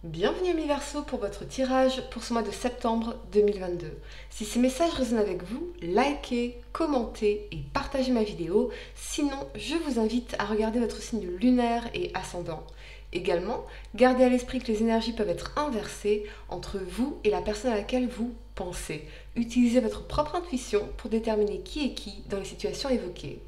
Bienvenue mes Verseaux pour votre tirage pour ce mois de septembre 2022. Si ces messages résonnent avec vous, likez, commentez et partagez ma vidéo. Sinon, je vous invite à regarder votre signe lunaire et ascendant. Également, gardez à l'esprit que les énergies peuvent être inversées entre vous et la personne à laquelle vous pensez. Utilisez votre propre intuition pour déterminer qui est qui dans les situations évoquées.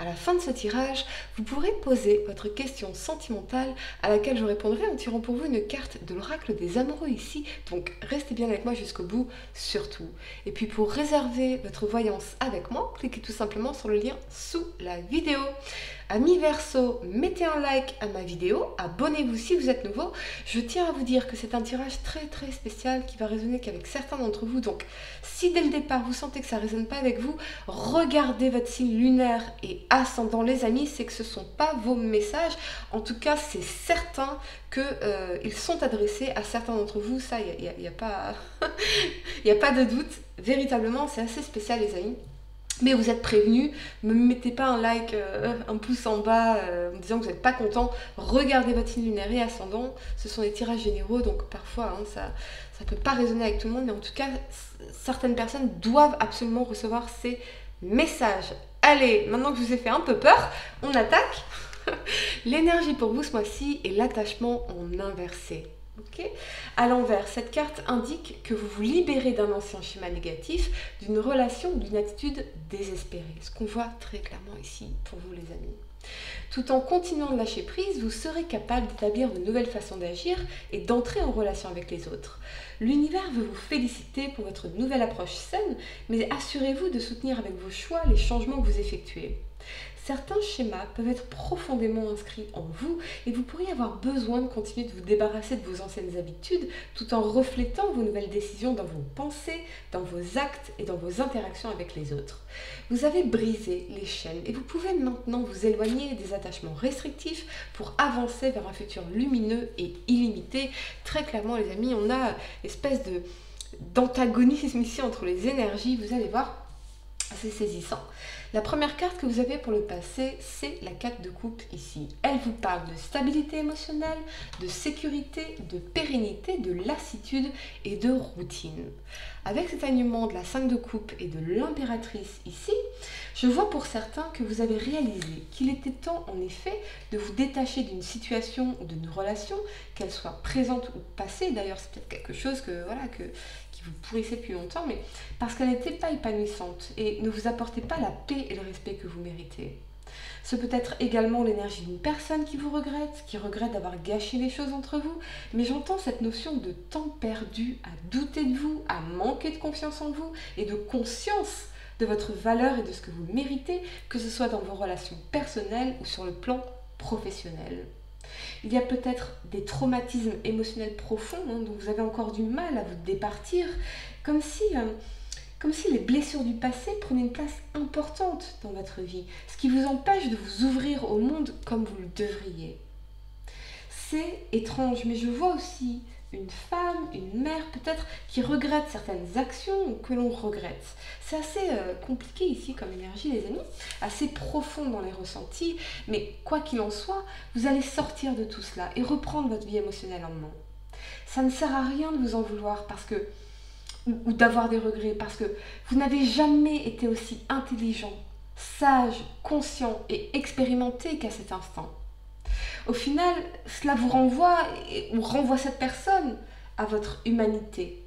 À la fin de ce tirage, vous pourrez poser votre question sentimentale à laquelle je répondrai en tirant pour vous une carte de l'oracle des amoureux ici. Donc restez bien avec moi jusqu'au bout, surtout. Et puis pour réserver votre voyance avec moi, cliquez tout simplement sur le lien sous la vidéo. Amis Verseaux, mettez un like à ma vidéo, abonnez-vous si vous êtes nouveau. Je tiens à vous dire que c'est un tirage très spécial qui va résonner qu'avec certains d'entre vous. Donc si dès le départ vous sentez que ça ne résonne pas avec vous, regardez votre signe lunaire et ascendant les amis, c'est que ce ne sont pas vos messages. En tout cas, c'est certain qu'ils sont adressés à certains d'entre vous. Ça, il n'y a pas, y a pas de doute. Véritablement, c'est assez spécial les amis. Mais vous êtes prévenus, ne me mettez pas un like, un pouce en bas en disant que vous n'êtes pas content. Regardez votre signe lunaire et ascendant, ce sont des tirages généraux, donc parfois ça ne peut pas résonner avec tout le monde, mais en tout cas, certaines personnes doivent absolument recevoir ces messages. Allez, maintenant que je vous ai fait un peu peur, on attaque. L'énergie pour vous ce mois-ci est l'attachement en inversé. Okay. À l'envers, cette carte indique que vous vous libérez d'un ancien schéma négatif, d'une relation ou d'une attitude désespérée. Ce qu'on voit très clairement ici pour vous les amis. Tout en continuant de lâcher prise, vous serez capable d'établir de nouvelles façons d'agir et d'entrer en relation avec les autres. L'univers veut vous féliciter pour votre nouvelle approche saine, mais assurez-vous de soutenir avec vos choix les changements que vous effectuez. Certains schémas peuvent être profondément inscrits en vous et vous pourriez avoir besoin de continuer de vous débarrasser de vos anciennes habitudes tout en reflétant vos nouvelles décisions dans vos pensées, dans vos actes et dans vos interactions avec les autres. Vous avez brisé les chaînes et vous pouvez maintenant vous éloigner des attachements restrictifs pour avancer vers un futur lumineux et illimité. Très clairement les amis, on a une espèce d'antagonisme ici entre les énergies, vous allez voir, c'est saisissant. La première carte que vous avez pour le passé, c'est la 4 de coupe ici. Elle vous parle de stabilité émotionnelle, de sécurité, de pérennité, de lassitude et de routine. Avec cet alignement de la 5 de coupe et de l'impératrice ici, je vois pour certains que vous avez réalisé qu'il était temps en effet de vous détacher d'une situation ou d'une relation, qu'elle soit présente ou passée. D'ailleurs, c'est peut-être quelque chose qui vous pourrissait depuis longtemps, mais parce qu'elle n'était pas épanouissante et ne vous apportait pas la paix et le respect que vous méritez. Ce peut être également l'énergie d'une personne qui regrette d'avoir gâché les choses entre vous, mais j'entends cette notion de temps perdu à douter de vous, à manquer de confiance en vous et de conscience de votre valeur et de ce que vous méritez, que ce soit dans vos relations personnelles ou sur le plan professionnel. Il y a peut-être des traumatismes émotionnels profonds dont vous avez encore du mal à vous départir, comme si les blessures du passé prenaient une place importante dans votre vie, ce qui vous empêche de vous ouvrir au monde comme vous le devriez. C'est étrange, mais je vois aussi une femme, une mère peut-être, qui regrette certaines actions que l'on regrette. C'est assez compliqué ici comme énergie les amis, assez profond dans les ressentis, mais quoi qu'il en soit, vous allez sortir de tout cela et reprendre votre vie émotionnelle en main. Ça ne sert à rien de vous en vouloir ou d'avoir des regrets, parce que vous n'avez jamais été aussi intelligent, sage, conscient et expérimenté qu'à cet instant. Au final, cela vous renvoie cette personne à votre humanité.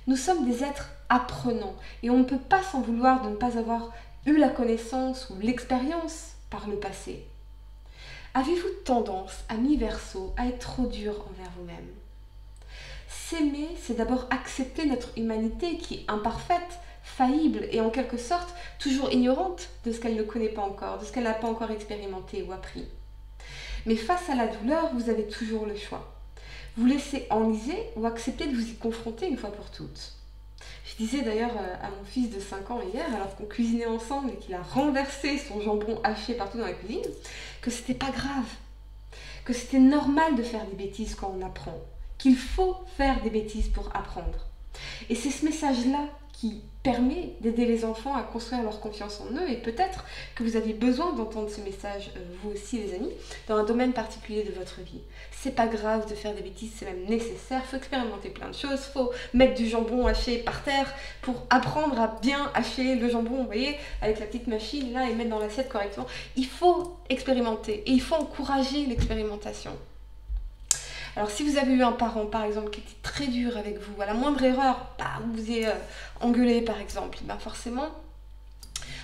Nous sommes des êtres apprenants et on ne peut pas s'en vouloir de ne pas avoir eu la connaissance ou l'expérience par le passé. Avez-vous tendance, amis Verseaux, à être trop dur envers vous-même ? S'aimer, c'est d'abord accepter notre humanité qui est imparfaite, faillible et en quelque sorte toujours ignorante de ce qu'elle ne connaît pas encore, de ce qu'elle n'a pas encore expérimenté ou appris. Mais face à la douleur, vous avez toujours le choix. Vous laissez enliser ou accepter de vous y confronter une fois pour toutes. Je disais d'ailleurs à mon fils de 5 ans hier, alors qu'on cuisinait ensemble et qu'il a renversé son jambon haché partout dans la cuisine, que c'était pas grave, que c'était normal de faire des bêtises quand on apprend, qu'il faut faire des bêtises pour apprendre. Et c'est ce message-là qui permet d'aider les enfants à construire leur confiance en eux, et peut-être que vous avez besoin d'entendre ce message, vous aussi les amis, dans un domaine particulier de votre vie. C'est pas grave de faire des bêtises, c'est même nécessaire, faut expérimenter plein de choses, faut mettre du jambon haché par terre pour apprendre à bien hacher le jambon, vous voyez, avec la petite machine là, et mettre dans l'assiette correctement. Il faut expérimenter, et il faut encourager l'expérimentation. Alors si vous avez eu un parent par exemple qui était très dur avec vous, à la moindre erreur, vous vous êtes engueulé par exemple, forcément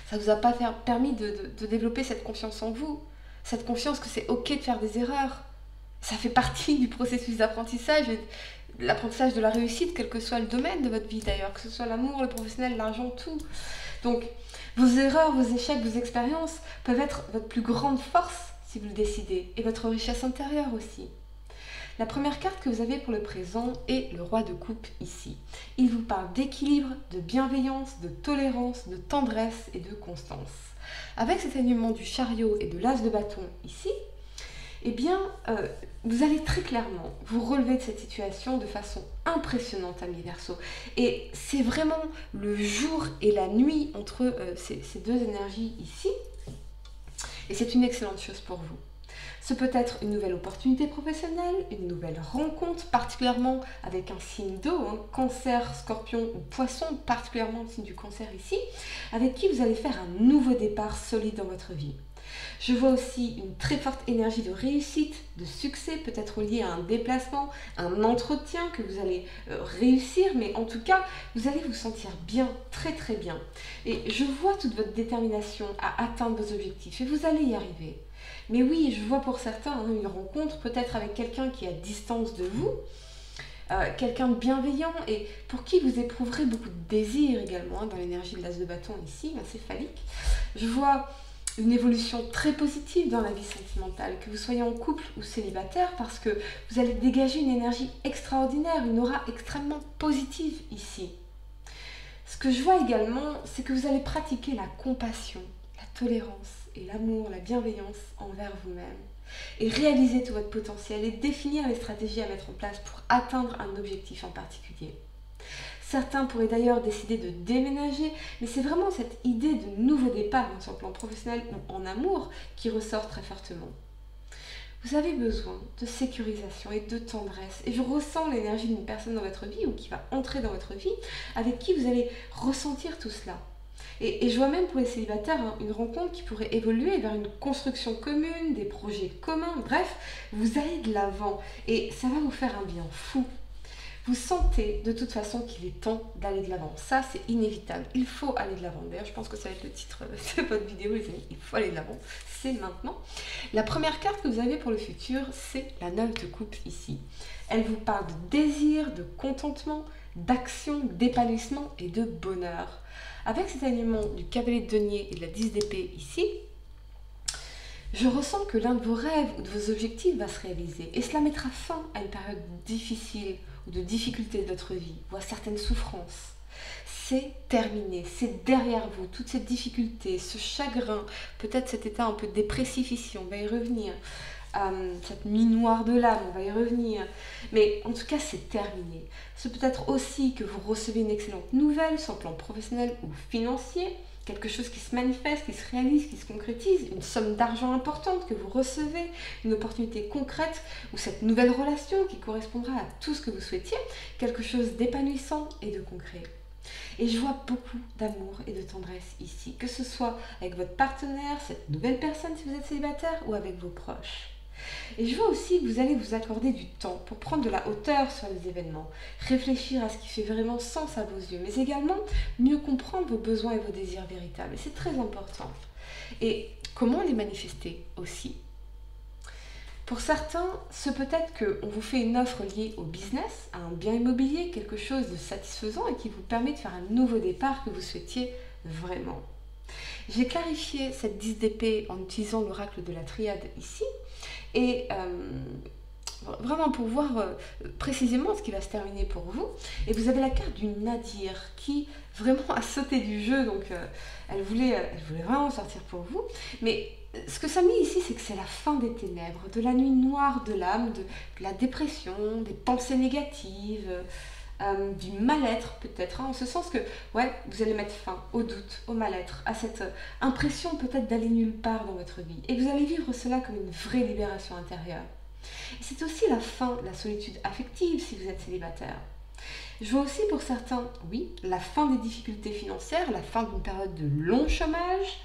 ça ne vous a pas permis de développer cette confiance en vous, cette confiance que c'est ok de faire des erreurs. Ça fait partie du processus d'apprentissage et de l'apprentissage de la réussite, quel que soit le domaine de votre vie d'ailleurs, que ce soit l'amour, le professionnel, l'argent, tout. Donc vos erreurs, vos échecs, vos expériences peuvent être votre plus grande force si vous le décidez, et votre richesse intérieure aussi. La première carte que vous avez pour le présent est le roi de coupe ici. Il vous parle d'équilibre, de bienveillance, de tolérance, de tendresse et de constance. Avec cet alignement du chariot et de l'as de bâton ici, eh bien, vous allez très clairement vous relever de cette situation de façon impressionnante, amis Verseau. Et c'est vraiment le jour et la nuit entre ces deux énergies ici. Et c'est une excellente chose pour vous. Ce peut être une nouvelle opportunité professionnelle, une nouvelle rencontre, particulièrement avec un signe d'eau, cancer, scorpion ou poisson, particulièrement le signe du cancer ici, avec qui vous allez faire un nouveau départ solide dans votre vie. Je vois aussi une très forte énergie de réussite, de succès, peut-être liée à un déplacement, un entretien que vous allez réussir, mais en tout cas, vous allez vous sentir bien, très très bien. Et je vois toute votre détermination à atteindre vos objectifs et vous allez y arriver. Mais oui, je vois pour certains une rencontre peut-être avec quelqu'un qui est à distance de vous, quelqu'un de bienveillant et pour qui vous éprouverez beaucoup de désir également, dans l'énergie de l'as de bâton ici, c'est phallique. Je vois une évolution très positive dans la vie sentimentale, que vous soyez en couple ou célibataire, parce que vous allez dégager une énergie extraordinaire, une aura extrêmement positive ici. Ce que je vois également, c'est que vous allez pratiquer la compassion, la tolérance et l'amour, la bienveillance envers vous-même, et réaliser tout votre potentiel et définir les stratégies à mettre en place pour atteindre un objectif en particulier. Certains pourraient d'ailleurs décider de déménager, mais c'est vraiment cette idée de nouveau départ, sur le plan professionnel ou en amour, qui ressort très fortement. Vous avez besoin de sécurisation et de tendresse, et je ressens l'énergie d'une personne dans votre vie ou qui va entrer dans votre vie, avec qui vous allez ressentir tout cela. Et je vois même pour les célibataires une rencontre qui pourrait évoluer vers une construction commune, des projets communs, bref, vous allez de l'avant et ça va vous faire un bien fou. Vous sentez de toute façon qu'il est temps d'aller de l'avant. Ça, c'est inévitable. Il faut aller de l'avant. D'ailleurs, je pense que ça va être le titre de votre vidéo, les amis. Il faut aller de l'avant. C'est maintenant. La première carte que vous avez pour le futur, c'est la 9 de coupe ici. Elle vous parle de désir, de contentement, d'action, d'épanouissement et de bonheur. Avec cet alignement du cavalier de denier et de la 10 d'épée ici, je ressens que l'un de vos rêves ou de vos objectifs va se réaliser. Et cela mettra fin à une période difficile ou de difficulté de votre vie, ou à certaines souffrances. C'est terminé, c'est derrière vous, toutes ces difficultés, ce chagrin, peut-être cet état un peu dépressif ici, on va y revenir, cette nuit noire de l'âme, on va y revenir, mais en tout cas c'est terminé. C'est peut-être aussi que vous recevez une excellente nouvelle sur le plan professionnel ou financier, quelque chose qui se manifeste, qui se réalise, qui se concrétise, une somme d'argent importante que vous recevez, une opportunité concrète ou cette nouvelle relation qui correspondra à tout ce que vous souhaitiez, quelque chose d'épanouissant et de concret. Et je vois beaucoup d'amour et de tendresse ici, que ce soit avec votre partenaire, cette nouvelle personne si vous êtes célibataire, ou avec vos proches. Et je vois aussi que vous allez vous accorder du temps pour prendre de la hauteur sur les événements, réfléchir à ce qui fait vraiment sens à vos yeux, mais également mieux comprendre vos besoins et vos désirs véritables. Et c'est très important. Et comment les manifester aussi? Pour certains, ce peut être qu'on vous fait une offre liée au business, à un bien immobilier, quelque chose de satisfaisant et qui vous permet de faire un nouveau départ que vous souhaitiez vraiment. J'ai clarifié cette 10 d'épée en utilisant l'oracle de la triade ici et vraiment pour voir précisément ce qui va se terminer pour vous. Et vous avez la carte du Nadir qui vraiment a sauté du jeu, donc elle voulait vraiment sortir pour vous. Mais ce que ça met ici, c'est que c'est la fin des ténèbres, de la nuit noire de l'âme, de la dépression, des pensées négatives, du mal-être peut-être, hein, en ce sens que ouais, vous allez mettre fin au doute, au mal-être, à cette impression peut-être d'aller nulle part dans votre vie. Et vous allez vivre cela comme une vraie libération intérieure. Et c'est aussi la fin de la solitude affective si vous êtes célibataire. Je vois aussi pour certains, oui, la fin des difficultés financières, la fin d'une période de long chômage.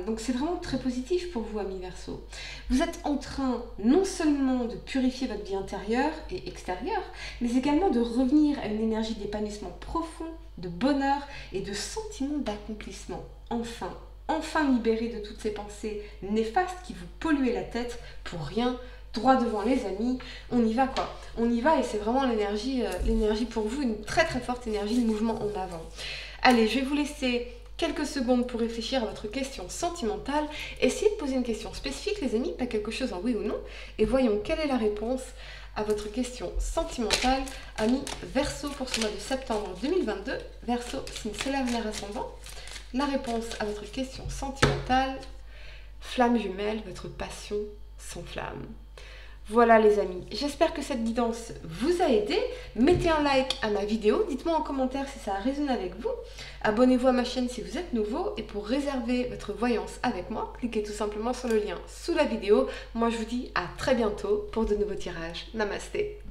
Donc c'est vraiment très positif pour vous, amis Verseau. Vous êtes en train non seulement de purifier votre vie intérieure et extérieure, mais également de revenir à une énergie d'épanouissement profond, de bonheur et de sentiment d'accomplissement. Enfin libéré de toutes ces pensées néfastes qui vous polluaient la tête pour rien. Droit devant les amis, on y va quoi. On y va et c'est vraiment l'énergie pour vous, une très très forte énergie de mouvement en avant. Allez, je vais vous laisser quelques secondes pour réfléchir à votre question sentimentale. Essayez de poser une question spécifique les amis, pas quelque chose en oui ou non, et voyons quelle est la réponse à votre question sentimentale, amis Verseau pour ce mois de septembre 2022. Verseau, signe solaire lunaire ascendant. La réponse à votre question sentimentale, flamme jumelle, votre passion s'enflamme. Voilà les amis, j'espère que cette guidance vous a aidé. Mettez un like à ma vidéo, dites-moi en commentaire si ça a résonné avec vous. Abonnez-vous à ma chaîne si vous êtes nouveau et pour réserver votre voyance avec moi, cliquez tout simplement sur le lien sous la vidéo. Moi je vous dis à très bientôt pour de nouveaux tirages. Namasté.